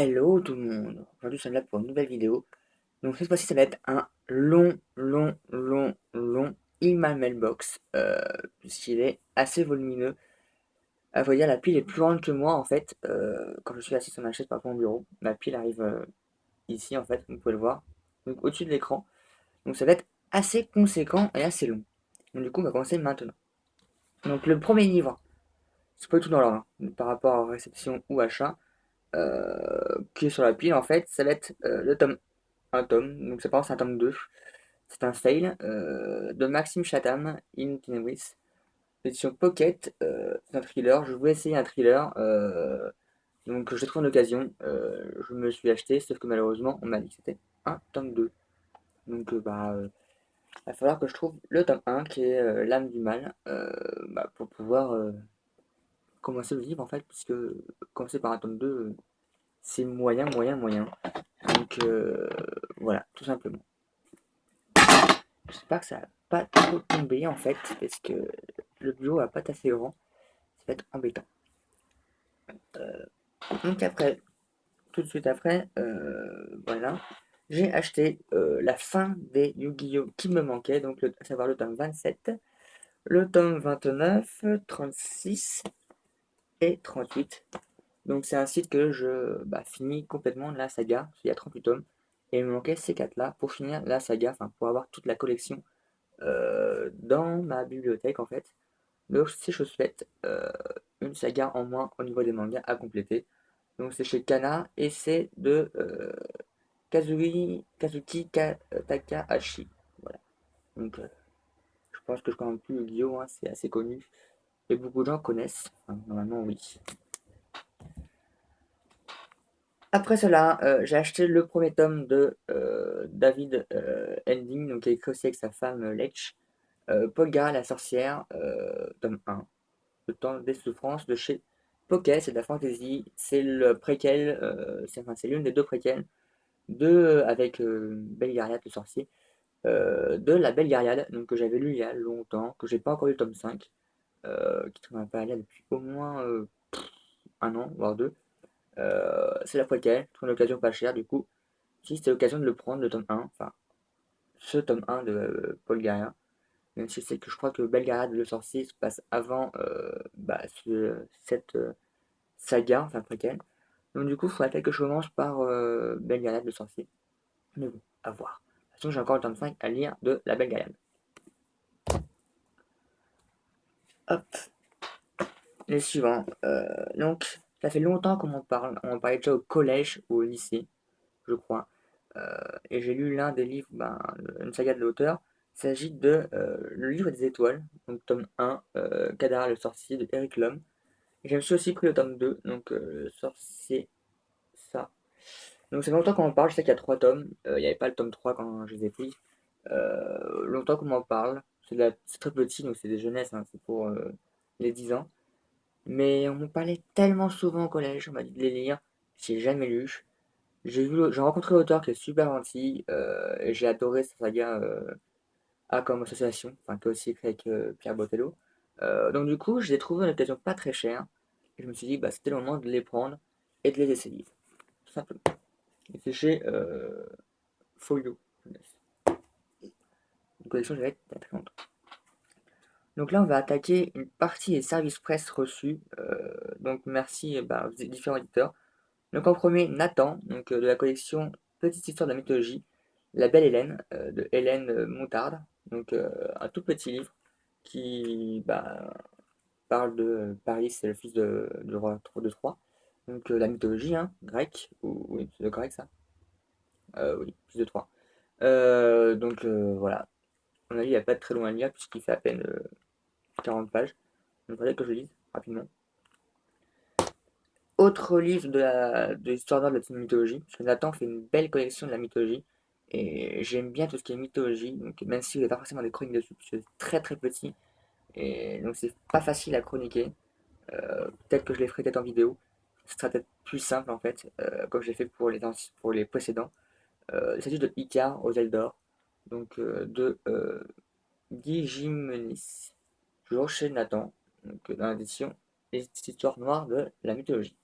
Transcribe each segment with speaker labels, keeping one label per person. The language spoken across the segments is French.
Speaker 1: Hello tout le monde, aujourd'hui nous sommes là pour une nouvelle vidéo. Donc cette fois-ci ça va être un long Iman Mailbox, puisqu'il est assez volumineux. À vrai dire la pile est plus grande que moi en fait, quand je suis assis sur ma chaise par rapport au bureau. Ma pile arrive ici en fait, vous pouvez le voir, donc au-dessus de l'écran. Donc ça va être assez conséquent et assez long. Donc du coup on va commencer maintenant. Donc le premier livre, c'est pas du tout dans l'ordre, hein, par rapport à réception ou achat, qui est sur la pile en fait, ça va être le tome un tome, donc c'est pas c'est un tome 2. C'est un fail de Maxime Chatham, In Tenebris, édition Pocket. C'est un thriller. Je voulais essayer un thriller, donc j'ai trouvé une occasion. Je me suis acheté, sauf que malheureusement, on m'a dit que c'était un tome 2. Donc, il va falloir que je trouve le tome un qui est L'âme du mal, pour pouvoir commencer le livre en fait, puisque commencer par un tome 2, c'est moyen. Donc, voilà, tout simplement. J'espère que ça va pas trop tomber en fait, parce que le bureau va pas être assez grand, ça va être embêtant. Donc après, tout de suite après, voilà, j'ai acheté la fin des Yu-Gi-Oh! Qui me manquait, donc à savoir le tome 27, le tome 29, 36 et 38. Donc c'est un site que je finis complètement la saga, il y a 38 tomes, et il me manquait ces 4 là pour finir la saga, enfin pour avoir toute la collection dans ma bibliothèque en fait. Donc c'est chose faite, une saga en moins au niveau des mangas à compléter. Donc c'est chez Kana et c'est de Takahashi. Voilà. Donc je pense que je connais plus Yu-Gi-Oh! Hein, c'est assez connu et beaucoup de gens connaissent. Enfin, normalement oui. Après cela, j'ai acheté le premier tome de David Ending, donc qui a écrit aussi avec sa femme Lech. Polga la sorcière, tome 1. Le temps des souffrances de chez Pocket, c'est de la fantasy, c'est le préquel, c'est l'une des deux préquels avec Belgariad le sorcier, de la Belgariad, donc que j'avais lu il y a longtemps, que j'ai pas encore lu le tome 5, qui traîne un peu à là depuis au moins un an, voire deux. C'est la préquelle, trouve une occasion pas chère, du coup, si c'était l'occasion de le prendre, le tome 1, enfin, ce tome 1 de Polgaria, même si je sais que je crois que Belgariad le sorcier se passe avant cette saga, enfin préquelle. Donc du coup, il faudrait peut-être que je commence par Belle Galade, le sorcier. Mais bon, à voir. De toute façon, j'ai encore le tome 5 à lire de La Belle Galade. Hop, les suivants. Donc, ça fait longtemps qu'on en parle. On en parlait déjà au collège ou au lycée, je crois. Et j'ai lu l'un des livres, une saga de l'auteur. Il s'agit de Le Livre des Étoiles, donc tome 1, Kadara le sorcier de Eric Lhomme. Et j'ai aussi pris le tome 2, donc le sorcier, ça. Donc c'est longtemps qu'on en parle, je sais qu'il y a 3 tomes. Il n'y avait pas le tome 3 quand je les ai pris. Longtemps qu'on m'en parle. C'est très petit, donc c'est des jeunesses, hein, c'est pour les 10 ans. Mais on m'en parlait tellement souvent au collège, on m'a dit de les lire. J'ai jamais lu. J'ai rencontré l'auteur qui est super gentil, et j'ai adoré sa saga A comme association, enfin qui est aussi écrit avec Pierre Botello. Donc du coup, je les ai trouvés à l'occasion pas très chère. Et je me suis dit, c'était le moment de les prendre et de les essayer, tout simplement. Et c'est chez Folio. Une collection que j'avais très très longtemps. Donc là, on va attaquer une partie des services presse reçus. Donc merci aux différents éditeurs. Donc en premier, Nathan, donc de la collection Petite histoire de la mythologie, La Belle Hélène, de Hélène Moutarde. Donc un tout petit livre qui parle de Paris, c'est le fils du roi de Troie. Donc la mythologie, hein, grecque, ou oui, c'est correct ça. Oui, fils de Troie. Voilà. À mon avis, il n'y a pas de très long à lire puisqu'il fait à peine 40 pages. Donc, il faudrait que je lise rapidement. Autre livre de l'histoire d'art de la mythologie, parce que Nathan fait une belle collection de la mythologie. Et j'aime bien tout ce qui est mythologie, donc même si vous n'avez pas forcément des chroniques dessus, parce que c'est très très petit, et donc c'est pas facile à chroniquer. Peut-être que je les ferai peut-être en vidéo, ce sera peut-être plus simple en fait, comme j'ai fait pour les précédents. Il s'agit de Icar aux ailes d'or, donc de Guy Gimeniz, toujours chez Nathan, donc dans l'édition Les histoires noires de la mythologie.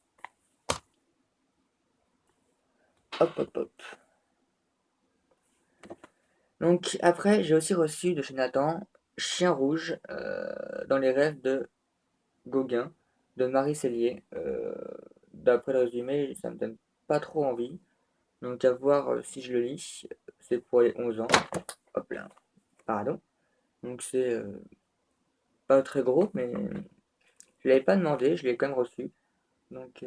Speaker 1: Hop, hop, hop. Donc après, j'ai aussi reçu de chez Nathan Chien Rouge dans les rêves de Gauguin de Marie Cellier. D'après le résumé, ça me donne pas trop envie. Donc à voir si je le lis. C'est pour les 11 ans. Hop là, pardon. Donc c'est pas très gros, mais je l'avais pas demandé, je l'ai quand même reçu. Donc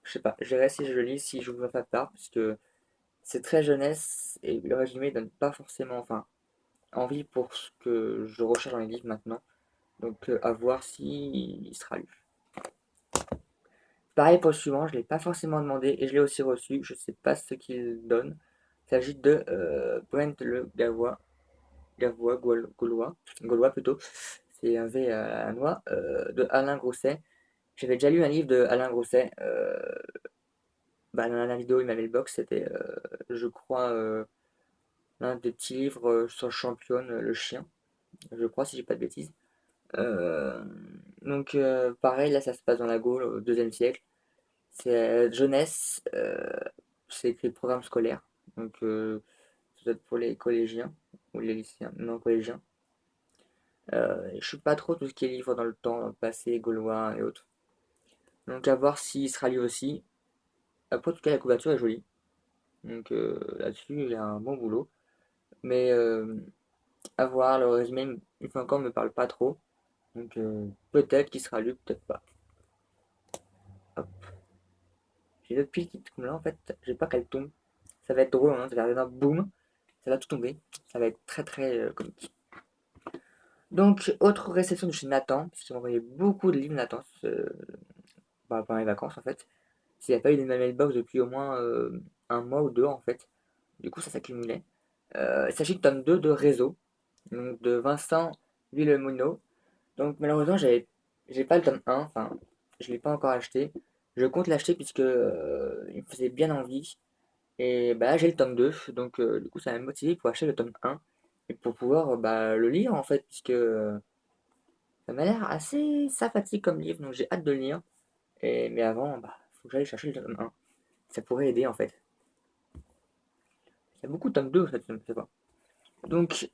Speaker 1: je sais pas, je verrai si je le lis, si je vous en fais part, parce que c'est très jeunesse et le résumé donne pas forcément envie pour ce que je recherche dans les livres maintenant. Donc à voir si il sera lu. Pareil pour le suivant, je ne l'ai pas forcément demandé et je l'ai aussi reçu. Je ne sais pas ce qu'il donne. Il s'agit de Brent le Gaulois plutôt. C'est un V à la noix, de Alain Grousset. J'avais déjà lu un livre de Alain Grousset. Dans la vidéo, il m'avait le box. C'était, je crois, l'un des petits livres sur Championne, le chien. Je crois, si j'ai pas de bêtises. Euh, donc, pareil, là, ça se passe dans la Gaule au deuxième siècle. C'est jeunesse, c'est écrit programme scolaire. Donc, ça doit être pour les collégiens ou les lycéens, non collégiens. Je suis pas trop tout ce qui est livre dans le temps, dans le passé, gaulois et autres. Donc, à voir s'il sera lu aussi. Après, en tout cas, la couverture est jolie. Donc, là-dessus, il a un bon boulot. Mais à voir, le résumé, une fois encore, me parle pas trop. Donc, peut-être qu'il sera lu, peut-être pas. Hop. J'ai d'autres piles qui tombent là, en fait. J'ai pas qu'elles tombent. Ça va être drôle, hein. Ça va faire un boum. Ça va tout tomber. Ça va être très très comique. Donc, autre réception de chez Nathan, puisqu'il m'a envoyé beaucoup de livres Nathan pendant les vacances en fait. S'il n'y a pas eu de mailbox depuis au moins un mois ou deux en fait. Du coup, ça s'accumulait. Il s'agit de tome 2 de Réseau, donc de Vincent Villemono. Donc, malheureusement, j'ai pas le tome 1, enfin, je l'ai pas encore acheté. Je compte l'acheter puisque il me faisait bien envie. Et bah là, j'ai le tome 2, donc du coup, ça m'a motivé pour acheter le tome 1 et pour pouvoir bah, le lire en fait, puisque ça m'a l'air assez sympathique comme livre, donc j'ai hâte de le lire. Mais avant, bah, faut que j'aille chercher le tome 1. Ça pourrait aider en fait. Il y a beaucoup de tome 2 en fait, je ne sais pas. Donc,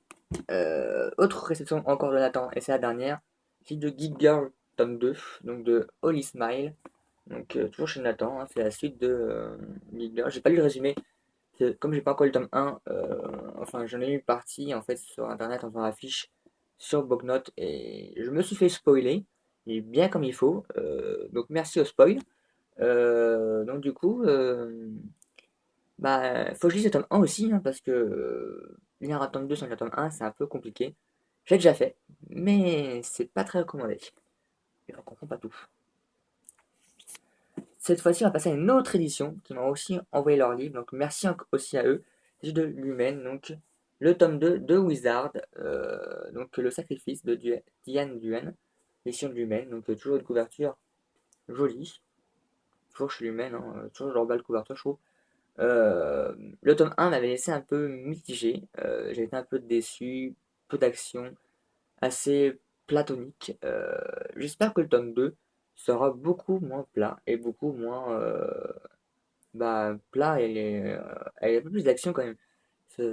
Speaker 1: autre réception encore de Nathan, et c'est la dernière, c'est de Geek Girl tome 2, donc de Holly Smile. Donc, toujours chez Nathan, hein, c'est la suite de Geek Girl. J'ai pas lu le résumé, comme j'ai pas encore lu le tome 1, enfin j'en ai eu une partie en fait sur internet en faisant la fiche sur Blocknote et je me suis fait spoiler, et bien comme il faut, donc merci au spoil. Donc du coup, bah faut que je lise le tome 1 aussi, hein, parce que lire un tome 2 sans lire le tome 1 c'est un peu compliqué. J'ai déjà fait, mais c'est pas très recommandé. Et on comprend pas tout. Cette fois-ci, on va passer à une autre édition qui m'a aussi envoyé leur livre. Donc merci aussi à eux. C'est de Lumen, donc le tome 2 de Wizard, donc le sacrifice de Diane Duen, l'édition de Lumen. Donc toujours une couverture jolie. Toujours chez Lumen, hein, toujours leur belle couverture, je trouve. Le tome 1 m'avait laissé un peu mitigé. J'ai été un peu déçu, peu d'action, assez platonique. J'espère que le tome 2 sera beaucoup moins plat et beaucoup moins bah, plat elle a un peu plus d'action quand même.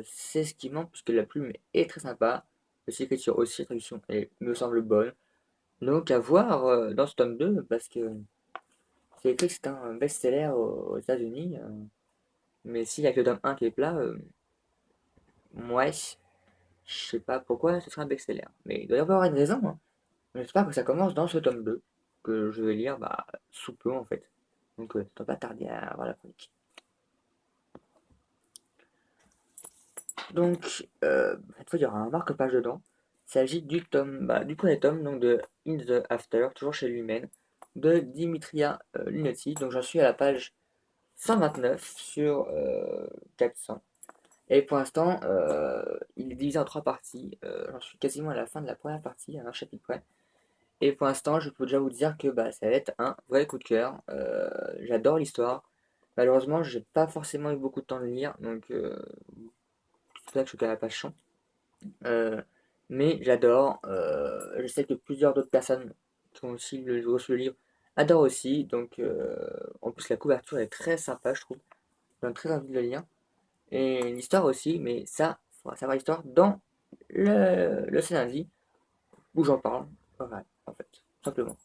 Speaker 1: C'est ce qui manque puisque la plume est très sympa. L'écriture aussi, la traduction me semble bonne. Donc à voir dans ce tome 2 parce que c'est écrit que c'est un best-seller aux États-Unis. Mais s'il y a que le tome 1 qui est plat, moi je sais pas pourquoi ce sera un best-seller. Mais il doit y avoir une raison, hein. J'espère que ça commence dans ce tome 2 que je vais lire bah, sous peu en fait. Donc ça doit pas tarder à avoir la chronique. Donc, cette fois, il y aura un marque-page dedans. Il s'agit du tome, bah, du premier tome, donc de In the After, toujours chez Lumen, de Dimitria Lunetti. Donc, j'en suis à la page 129 sur 400. Et pour l'instant, il est divisé en trois parties. J'en suis quasiment à la fin de la première partie, à un chapitre près. Et pour l'instant, je peux déjà vous dire que bah, ça va être un vrai coup de cœur. J'adore l'histoire. Malheureusement, j'ai pas forcément eu beaucoup de temps de lire, donc c'est pour ça que je suis qu'à la page 100. Euh, mais j'adore. Je sais que plusieurs d'autres personnes qui ont aussi reçu le livre adorent aussi. Donc, en plus, la couverture est très sympa, je trouve. donne très envie de le lire. Et l'histoire aussi, mais ça, il faudra savoir l'histoire dans le scénario où j'en parle. Voilà, en fait, tout simplement.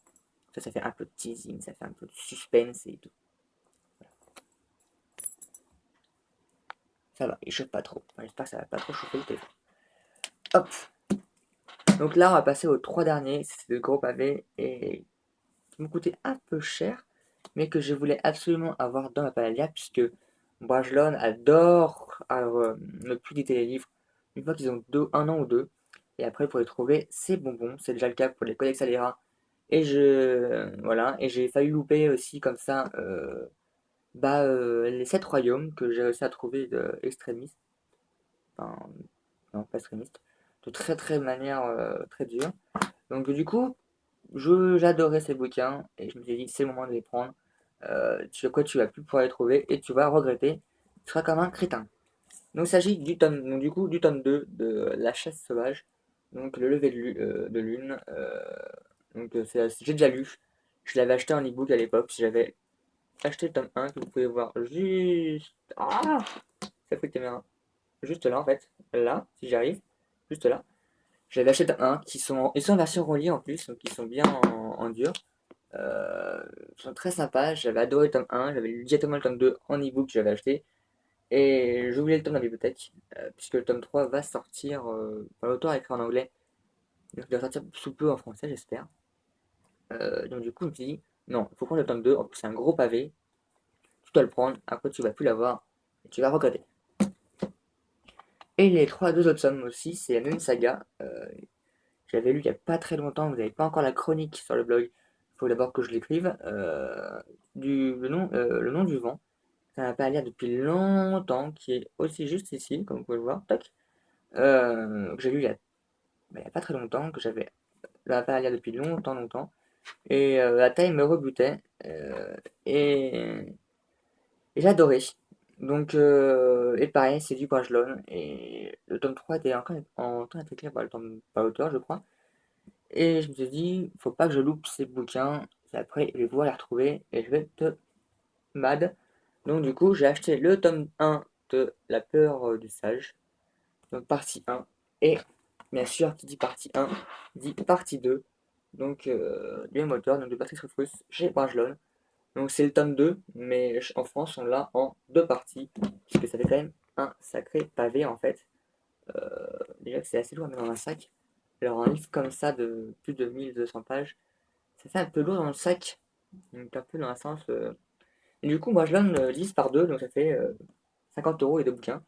Speaker 1: Ça fait un peu de teasing, ça fait un peu de suspense et tout. Ça va, il chauffe pas trop. Enfin, j'espère que ça va pas trop chauffer le téléphone. Hop. Donc là, on va passer aux trois derniers. C'est de gros pavés et qui m'ont coûté un peu cher, mais que je voulais absolument avoir dans ma palalia, puisque Brajlon adore ne plus éditer les livres une fois qu'ils ont un an ou deux. Et après, pour les trouver, c'est bonbon. C'est déjà le cas pour les Codex Alera. Voilà, et j'ai failli louper aussi comme ça les sept royaumes que j'ai réussi à trouver de extrémistes. Enfin, non, pas extrémistes. De très très manière très dure. Donc du coup, j'adorais ces bouquins et je me suis dit c'est le moment de les prendre. Tu vas plus pouvoir les trouver et tu vas regretter. Tu seras comme un crétin. Donc il s'agit du tome 2 de La chasse sauvage. Donc le lever de lune. J'ai déjà lu. Je l'avais acheté en ebook à l'époque. J'avais acheté le tome 1 que vous pouvez voir juste. Ah, ça fait caméra. Juste là en fait. Là, si j'arrive. Juste là. J'avais acheté le tome 1 ils sont en version reliée en plus. Donc ils sont bien en dur. Ils sont très sympas. J'avais adoré le tome 1. J'avais lu directement le tome 2 en ebook que j'avais acheté. Et je voulais le tome dans la bibliothèque, puisque le tome 3 va sortir. L'auteur a écrit en anglais, donc il va sortir sous peu en français, j'espère. Donc du coup, je me suis dit, non, il faut prendre le tome 2. En plus, c'est un gros pavé. Tu dois le prendre, après tu vas plus l'avoir, et tu vas regretter. Et les deux autres tomes aussi, c'est la même saga. J'avais lu il n'y a pas très longtemps, vous n'avez pas encore la chronique sur le blog. Il faut d'abord que je l'écrive. Le nom du vent. Ça m'a pas à lire depuis longtemps, qui est aussi juste ici, comme vous pouvez le voir. Tac. Que j'ai lu il y a pas très longtemps, que j'avais pas à lire depuis longtemps, longtemps. Et la taille me rebutait. Et, et j'adorais. Donc, et pareil, c'est du Brajlon. Et le tome 3 était encore en train d'être écrit par l'auteur, je crois. Et je me suis dit, faut pas que je loupe ces bouquins. Et après, je vais pouvoir les retrouver et je vais être mad. Donc, du coup, j'ai acheté le tome 1 de La peur du sage. Donc, partie 1. Et bien sûr, qui dit partie 1 dit partie 2. Donc, du même auteur, donc de Patrice Rufus chez Brajlon. Donc, c'est le tome 2, mais en France, on l'a en deux parties, puisque ça fait quand même un sacré pavé en fait. Déjà que c'est assez lourd à mettre dans un sac. Alors, un livre comme ça de plus de 1200 pages, ça fait un peu lourd dans le sac, donc un peu dans un sens. Et du coup, Brajlon lise par deux, donc ça fait 50 € et deux bouquins.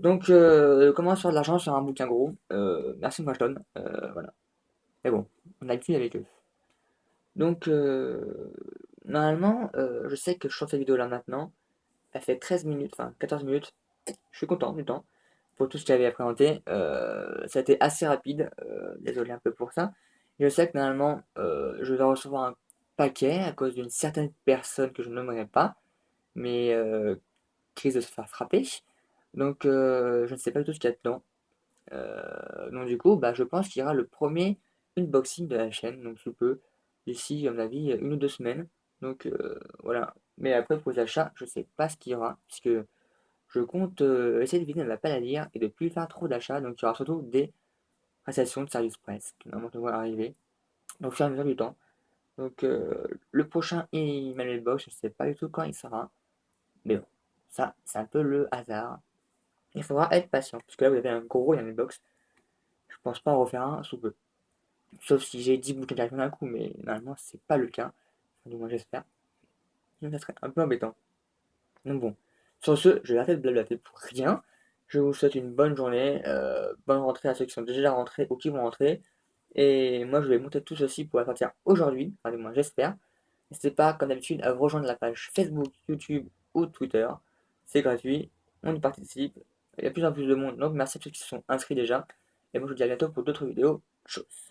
Speaker 1: Donc, comment se faire de l'argent sur un bouquin gros? Merci Brajlon, voilà. Mais bon, on a l'habitude avec eux. Donc, normalement, je sais que je sors cette vidéo là maintenant. Elle fait 13 minutes, enfin 14 minutes. Je suis content du temps pour tout ce que j'avais à présenter. Ça a été assez rapide. Désolé un peu pour ça. Je sais que normalement, je vais recevoir un paquet à cause d'une certaine personne que je ne nommerai pas, mais qui risque de se faire frapper. Donc, je ne sais pas du tout ce qu'il y a dedans. Donc, du coup, bah, je pense qu'il y aura le premier unboxing de la chaîne, donc sous peu, d'ici, à mon avis, une ou deux semaines. Donc, voilà. Mais après, pour les achats, je sais pas ce qu'il y aura, puisque je compte essayer d'éviter de ne pas la lire et de plus faire trop d'achats. Donc, il y aura surtout des prestations de service presse qui normalement devraient arriver. Donc, au fur et à mesure du temps. Donc, le prochain email box, je ne sais pas du tout quand il sera. Mais bon, ça, c'est un peu le hasard. Il faudra être patient, puisque là, vous avez un gros email box. Je pense pas en refaire un sous peu. Sauf si j'ai 10 bouquins qui arrivent d'un coup, mais normalement, c'est pas le cas. Enfin, du moins, j'espère. Donc, ça serait un peu embêtant. Donc, bon. Sur ce, je vais arrêter de blablater pour rien. Je vous souhaite une bonne journée, bonne rentrée à ceux qui sont déjà rentrés ou qui vont rentrer. Et moi, je vais monter tout ceci pour la sortir aujourd'hui, enfin, du moins, j'espère. N'hésitez pas, comme d'habitude, à vous rejoindre la page Facebook, YouTube ou Twitter. C'est gratuit, on y participe. Il y a de plus en plus de monde, donc merci à ceux qui se sont inscrits déjà. Et moi, je vous dis à bientôt pour d'autres vidéos. Tchuss.